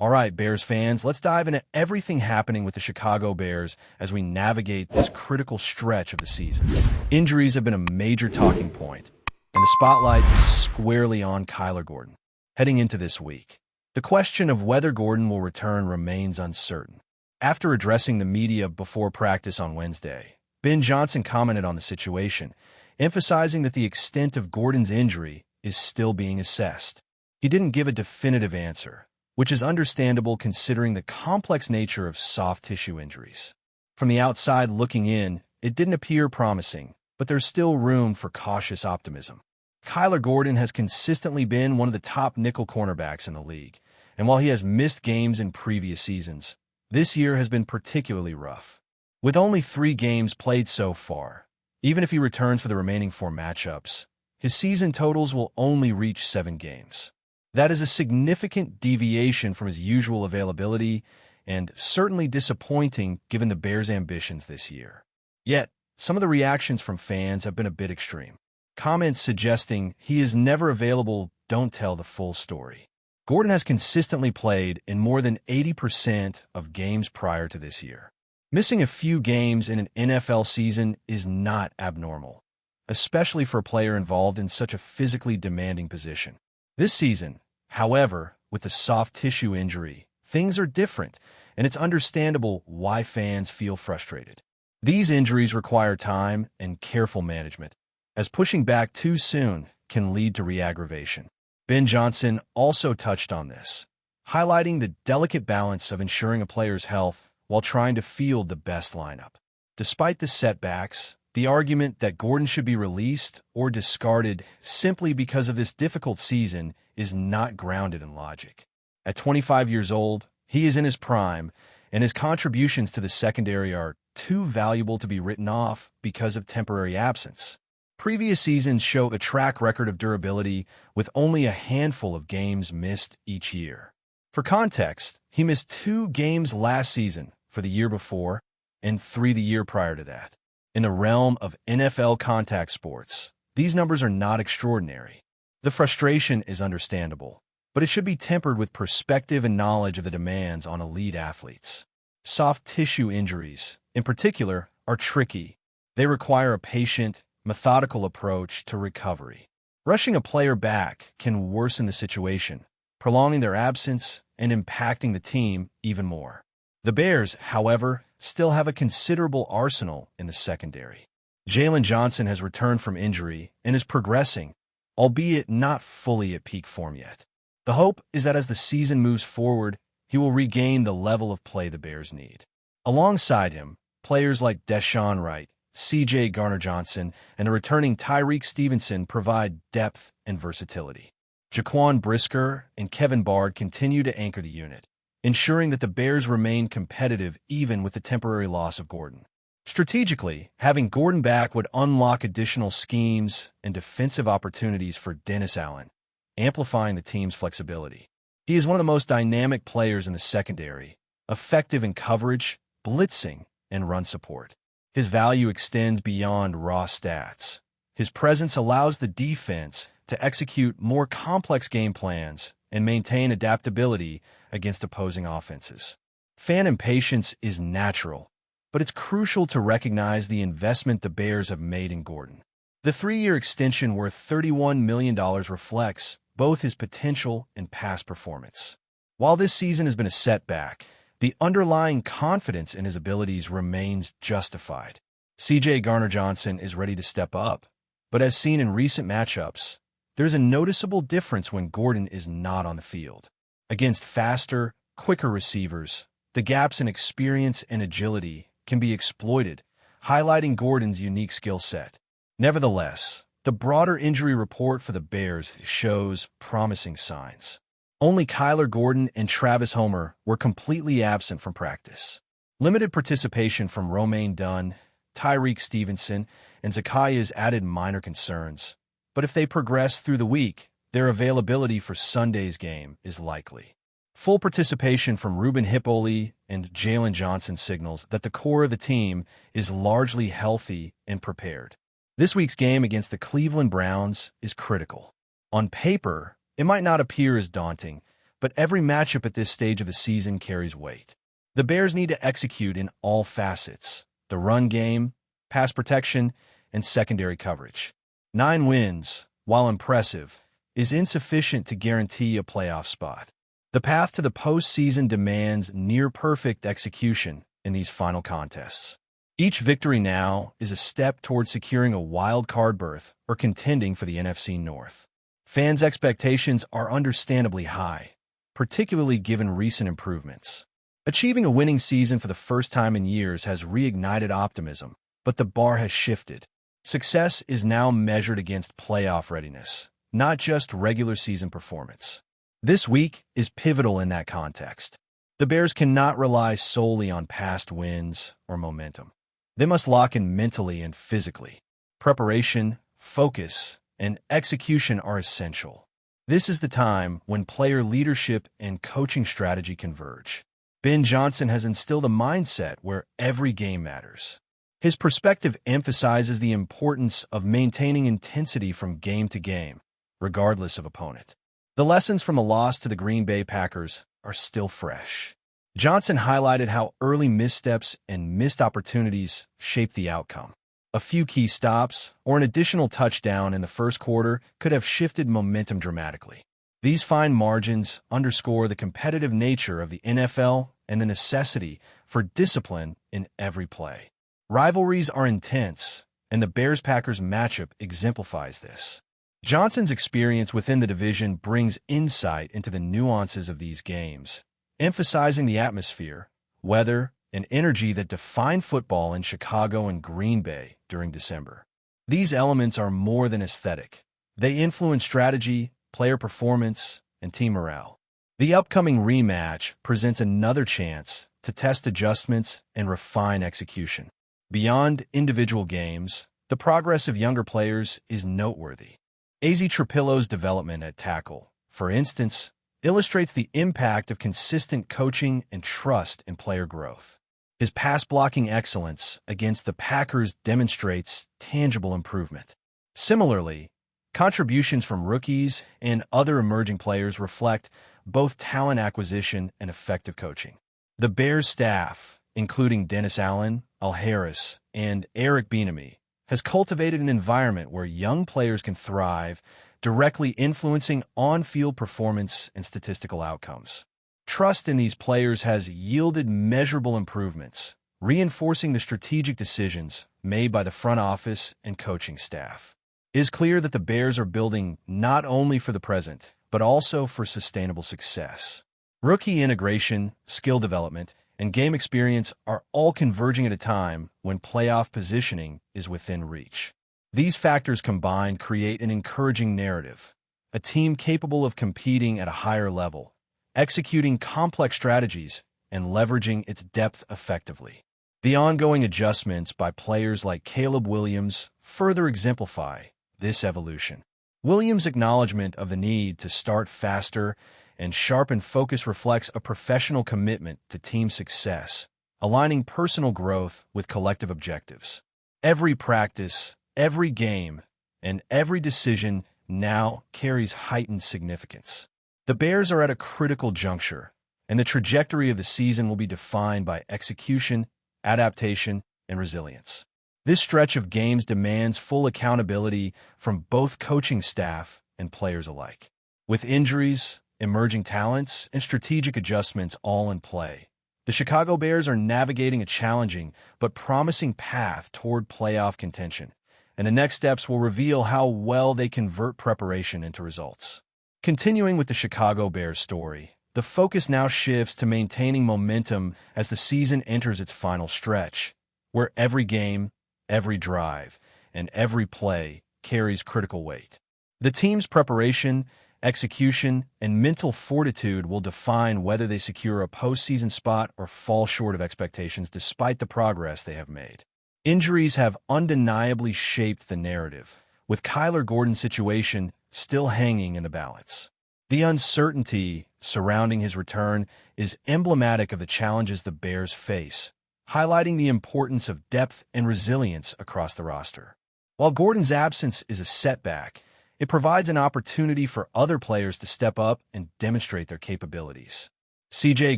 All right, Bears fans, let's dive into everything happening with the Chicago Bears as we navigate this critical stretch of the season. Injuries have been a major talking point, and the spotlight is squarely on Kyler Gordon. Heading into this week, the question of whether Gordon will return remains uncertain. After addressing the media before practice on Wednesday, Ben Johnson commented on the situation, emphasizing that the extent of Gordon's injury is still being assessed. He didn't give a definitive answer, which is understandable considering the complex nature of soft tissue injuries. From the outside looking in, it didn't appear promising, but there's still room for cautious optimism. Kyler Gordon has consistently been one of the top nickel cornerbacks in the league, and while he has missed games in previous seasons, this year has been particularly rough. With only 3 games played so far, even if he returns for the remaining 4 matchups, his season totals will only reach 7 games. That is a significant deviation from his usual availability and certainly disappointing given the Bears' ambitions this year. Yet, some of the reactions from fans have been a bit extreme. Comments suggesting he is never available don't tell the full story. Gordon has consistently played in more than 80% of games prior to this year. Missing a few games in an NFL season is not abnormal, especially for a player involved in such a physically demanding position. This season, however, with the soft tissue injury, things are different, and it's understandable why fans feel frustrated. These injuries require time and careful management, as pushing back too soon can lead to re-aggravation. Ben Johnson also touched on this, highlighting the delicate balance of ensuring a player's health while trying to field the best lineup. Despite the setbacks, the argument that Gordon should be released or discarded simply because of this difficult season is not grounded in logic. At 25 years old, he is in his prime, and his contributions to the secondary are too valuable to be written off because of temporary absence. Previous seasons show a track record of durability with only a handful of games missed each year. For context, he missed 2 games last season for the year before and 3 the year prior to that. In the realm of NFL contact sports, these numbers are not extraordinary. The frustration is understandable, but it should be tempered with perspective and knowledge of the demands on elite athletes. Soft tissue injuries, in particular, are tricky. They require a patient, methodical approach to recovery. Rushing a player back can worsen the situation, prolonging their absence and impacting the team even more. The Bears, however, still have a considerable arsenal in the secondary. Jalen Johnson has returned from injury and is progressing, albeit not fully at peak form yet. The hope is that as the season moves forward, he will regain the level of play the Bears need. Alongside him, players like Deshaun Wright, C.J. Garner-Johnson, and the returning Tyreek Stevenson provide depth and versatility. Jaquan Brisker and Kevin Bard continue to anchor the unit, ensuring that the Bears remain competitive even with the temporary loss of Gordon. Strategically, having Gordon back would unlock additional schemes and defensive opportunities for Dennis Allen, amplifying the team's flexibility. He is one of the most dynamic players in the secondary, effective in coverage, blitzing, and run support. His value extends beyond raw stats. His presence allows the defense to execute more complex game plans and maintain adaptability against opposing offenses. Fan impatience is natural, but it's crucial to recognize the investment the Bears have made in Gordon. The 3-year extension worth $31 million reflects both his potential and past performance. While this season has been a setback, the underlying confidence in his abilities remains justified. C.J. Garner-Johnson is ready to step up, but as seen in recent matchups, there's a noticeable difference when Gordon is not on the field. Against faster, quicker receivers, the gaps in experience and agility can be exploited, highlighting Gordon's unique skill set. Nevertheless, the broader injury report for the Bears shows promising signs. Only Kyler Gordon and Travis Homer were completely absent from practice. Limited participation from Romaine Dunn, Tyreek Stevenson, and Zakai's added minor concerns, but if they progress through the week, their availability for Sunday's game is likely. Full participation from Ruben Hippoly and Jalen Johnson signals that the core of the team is largely healthy and prepared. This week's game against the Cleveland Browns is critical. On paper, it might not appear as daunting, but every matchup at this stage of the season carries weight. The Bears need to execute in all facets: the run game, pass protection, and secondary coverage. 9 wins, while impressive, is insufficient to guarantee a playoff spot. The path to the postseason demands near-perfect execution in these final contests. Each victory now is a step toward securing a wild card berth or contending for the NFC North. Fans' expectations are understandably high, particularly given recent improvements. Achieving a winning season for the first time in years has reignited optimism, but the bar has shifted. Success is now measured against playoff readiness, not just regular season performance. This week is pivotal in that context. The Bears cannot rely solely on past wins or momentum. They must lock in mentally and physically. Preparation, focus, and execution are essential. This is the time when player leadership and coaching strategy converge. Ben Johnson has instilled a mindset where every game matters. His perspective emphasizes the importance of maintaining intensity from game to game, regardless of opponent. The lessons from the loss to the Green Bay Packers are still fresh. Johnson highlighted how early missteps and missed opportunities shaped the outcome. A few key stops or an additional touchdown in the first quarter could have shifted momentum dramatically. These fine margins underscore the competitive nature of the NFL and the necessity for discipline in every play. Rivalries are intense, and the Bears-Packers matchup exemplifies this. Johnson's experience within the division brings insight into the nuances of these games, emphasizing the atmosphere, weather, and energy that defined football in Chicago and Green Bay during December. These elements are more than aesthetic. They influence strategy, player performance, and team morale. The upcoming rematch presents another chance to test adjustments and refine execution. Beyond individual games, the progress of younger players is noteworthy. AZ Trapillo's development at tackle, for instance, illustrates the impact of consistent coaching and trust in player growth. His pass-blocking excellence against the Packers demonstrates tangible improvement. Similarly, contributions from rookies and other emerging players reflect both talent acquisition and effective coaching. The Bears staff, including Dennis Allen, Al Harris, and Eric Bieniemy, has cultivated an environment where young players can thrive, directly influencing on-field performance and statistical outcomes. Trust in these players has yielded measurable improvements, reinforcing the strategic decisions made by the front office and coaching staff. It is clear that the Bears are building not only for the present, but also for sustainable success. Rookie integration, skill development, and game experience are all converging at a time when playoff positioning is within reach. These factors combined create an encouraging narrative, a team capable of competing at a higher level, executing complex strategies, and leveraging its depth effectively. The ongoing adjustments by players like Caleb Williams further exemplify this evolution. Williams' acknowledgement of the need to start faster and sharpen focus reflects a professional commitment to team success, aligning personal growth with collective objectives. Every practice, every game, and every decision now carries heightened significance. The Bears are at a critical juncture, and the trajectory of the season will be defined by execution, adaptation, and resilience. This stretch of games demands full accountability from both coaching staff and players alike. With injuries, emerging talents, and strategic adjustments all in play, the Chicago Bears are navigating a challenging but promising path toward playoff contention, and the next steps will reveal how well they convert preparation into results. Continuing with the Chicago Bears story, the focus now shifts to maintaining momentum as the season enters its final stretch, where every game, every drive, and every play carries critical weight. The team's preparation, execution, and mental fortitude will define whether they secure a postseason spot or fall short of expectations despite the progress they have made. Injuries have undeniably shaped the narrative, with Kyler Gordon's situation still hanging in the balance. The uncertainty surrounding his return is emblematic of the challenges the Bears face, highlighting the importance of depth and resilience across the roster. While Gordon's absence is a setback, it provides an opportunity for other players to step up and demonstrate their capabilities. C.J.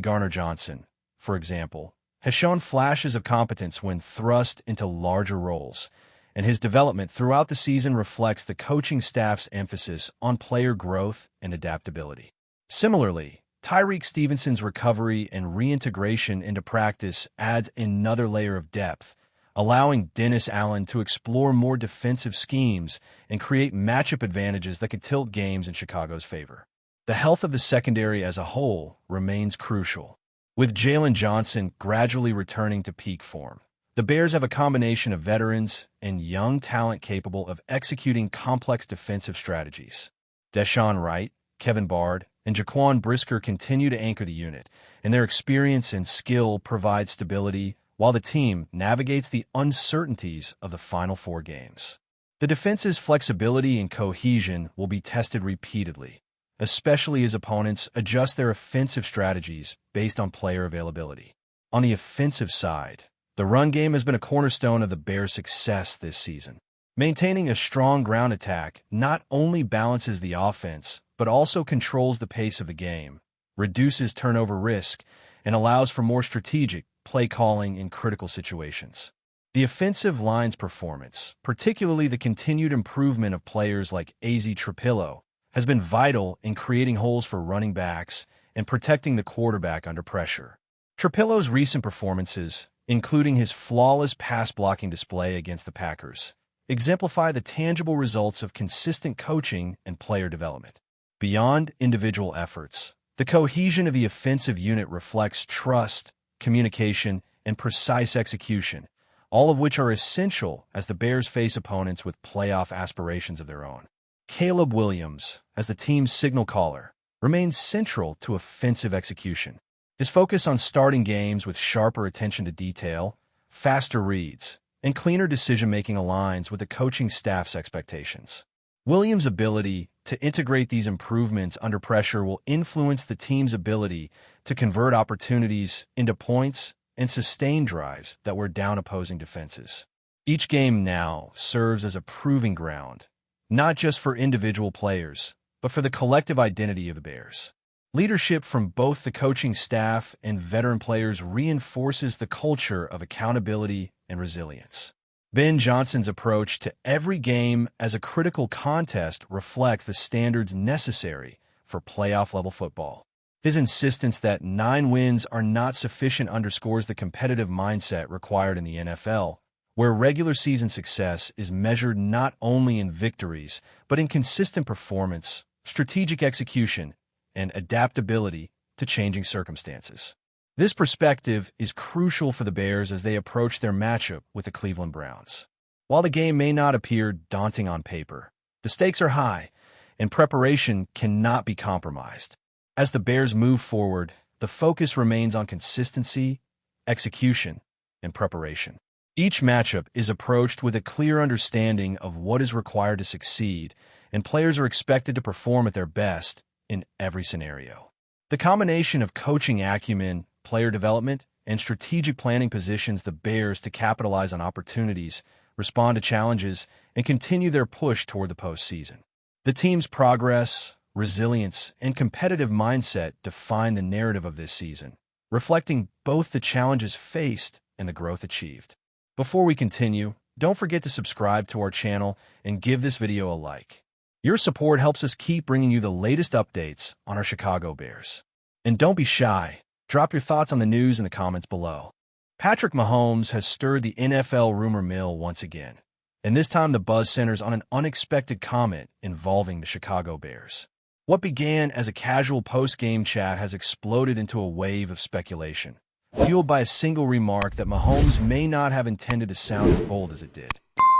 Garner-Johnson, for example, has shown flashes of competence when thrust into larger roles, and his development throughout the season reflects the coaching staff's emphasis on player growth and adaptability. Similarly, Tyreek Stevenson's recovery and reintegration into practice adds another layer of depth, allowing Dennis Allen to explore more defensive schemes and create matchup advantages that could tilt games in Chicago's favor. The health of the secondary as a whole remains crucial. With Jalen Johnson gradually returning to peak form, the Bears have a combination of veterans and young talent capable of executing complex defensive strategies. Deshaun Wright, Kevin Bard, and Jaquan Brisker continue to anchor the unit, and their experience and skill provide stability while the team navigates the uncertainties of the final 4 games. The defense's flexibility and cohesion will be tested repeatedly, especially as opponents adjust their offensive strategies based on player availability. On the offensive side, the run game has been a cornerstone of the Bears' success this season. Maintaining a strong ground attack not only balances the offense, but also controls the pace of the game, reduces turnover risk, and allows for more strategic play calling in critical situations. The offensive line's performance, particularly the continued improvement of players like A.Z. Trapillo, has been vital in creating holes for running backs and protecting the quarterback under pressure. Trapillo's recent performances, including his flawless pass-blocking display against the Packers, exemplify the tangible results of consistent coaching and player development. Beyond individual efforts, the cohesion of the offensive unit reflects trust, communication, and precise execution, all of which are essential as the Bears face opponents with playoff aspirations of their own. Caleb Williams, as the team's signal caller, remains central to offensive execution. His focus on starting games with sharper attention to detail, faster reads, and cleaner decision-making aligns with the coaching staff's expectations. Williams' ability to integrate these improvements under pressure will influence the team's ability to convert opportunities into points and sustain drives that wear down opposing defenses. Each game now serves as a proving ground, not just for individual players, but for the collective identity of the Bears. Leadership from both the coaching staff and veteran players reinforces the culture of accountability and resilience. Ben Johnson's approach to every game as a critical contest reflects the standards necessary for playoff-level football. His insistence that 9 wins are not sufficient underscores the competitive mindset required in the NFL, where regular season success is measured not only in victories, but in consistent performance, strategic execution, and adaptability to changing circumstances. This perspective is crucial for the Bears as they approach their matchup with the Cleveland Browns. While the game may not appear daunting on paper, the stakes are high, and preparation cannot be compromised. As the Bears move forward, the focus remains on consistency, execution, and preparation. Each matchup is approached with a clear understanding of what is required to succeed, and players are expected to perform at their best in every scenario. The combination of coaching acumen, player development, and strategic planning positions the Bears to capitalize on opportunities, respond to challenges, and continue their push toward the postseason. The team's progress, resilience, and competitive mindset define the narrative of this season, reflecting both the challenges faced and the growth achieved. Before we continue, don't forget to subscribe to our channel and give this video a like. Your support helps us keep bringing you the latest updates on our Chicago Bears. And don't be shy. Drop your thoughts on the news in the comments below. Patrick Mahomes has stirred the NFL rumor mill once again, and this time the buzz centers on an unexpected comment involving the Chicago Bears. What began as a casual post-game chat has exploded into a wave of speculation, fueled by a single remark that Mahomes may not have intended to sound as bold as it did.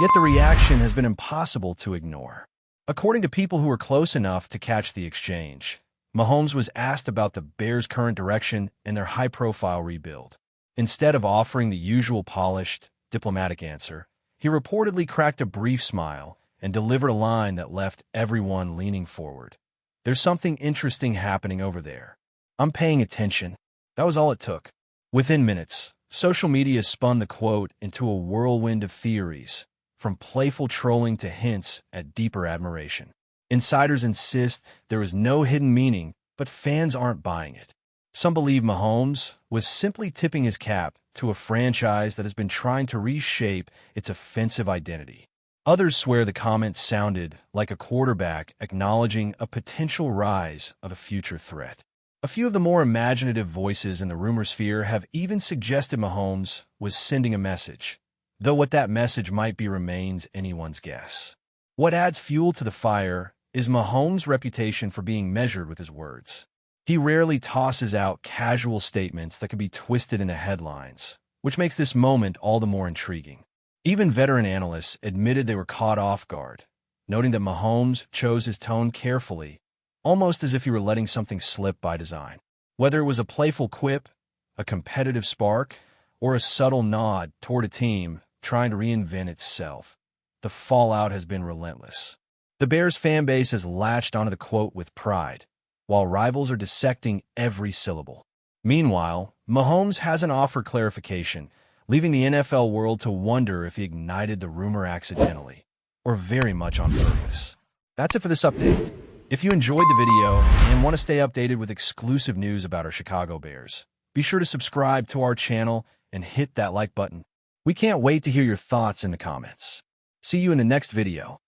Yet the reaction has been impossible to ignore. According to people who were close enough to catch the exchange, Mahomes was asked about the Bears' current direction and their high-profile rebuild. Instead of offering the usual polished, diplomatic answer, he reportedly cracked a brief smile and delivered a line that left everyone leaning forward. "There's something interesting happening over there. I'm paying attention." That was all it took. Within minutes, social media spun the quote into a whirlwind of theories, from playful trolling to hints at deeper admiration. Insiders insist there is no hidden meaning, but fans aren't buying it. Some believe Mahomes was simply tipping his cap to a franchise that has been trying to reshape its offensive identity. Others swear the comment sounded like a quarterback acknowledging a potential rise of a future threat. A few of the more imaginative voices in the rumor sphere have even suggested Mahomes was sending a message, though what that message might be remains anyone's guess. What adds fuel to the fire is Mahomes' reputation for being measured with his words. He rarely tosses out casual statements that can be twisted into headlines, which makes this moment all the more intriguing. Even veteran analysts admitted they were caught off guard, noting that Mahomes chose his tone carefully, almost as if he were letting something slip by design. Whether it was a playful quip, a competitive spark, or a subtle nod toward a team trying to reinvent itself, the fallout has been relentless. The Bears fan base has latched onto the quote with pride, while rivals are dissecting every syllable. Meanwhile, Mahomes hasn't offered clarification, leaving the NFL world to wonder if he ignited the rumor accidentally, or very much on purpose. That's it for this update. If you enjoyed the video and want to stay updated with exclusive news about our Chicago Bears, be sure to subscribe to our channel and hit that like button. We can't wait to hear your thoughts in the comments. See you in the next video.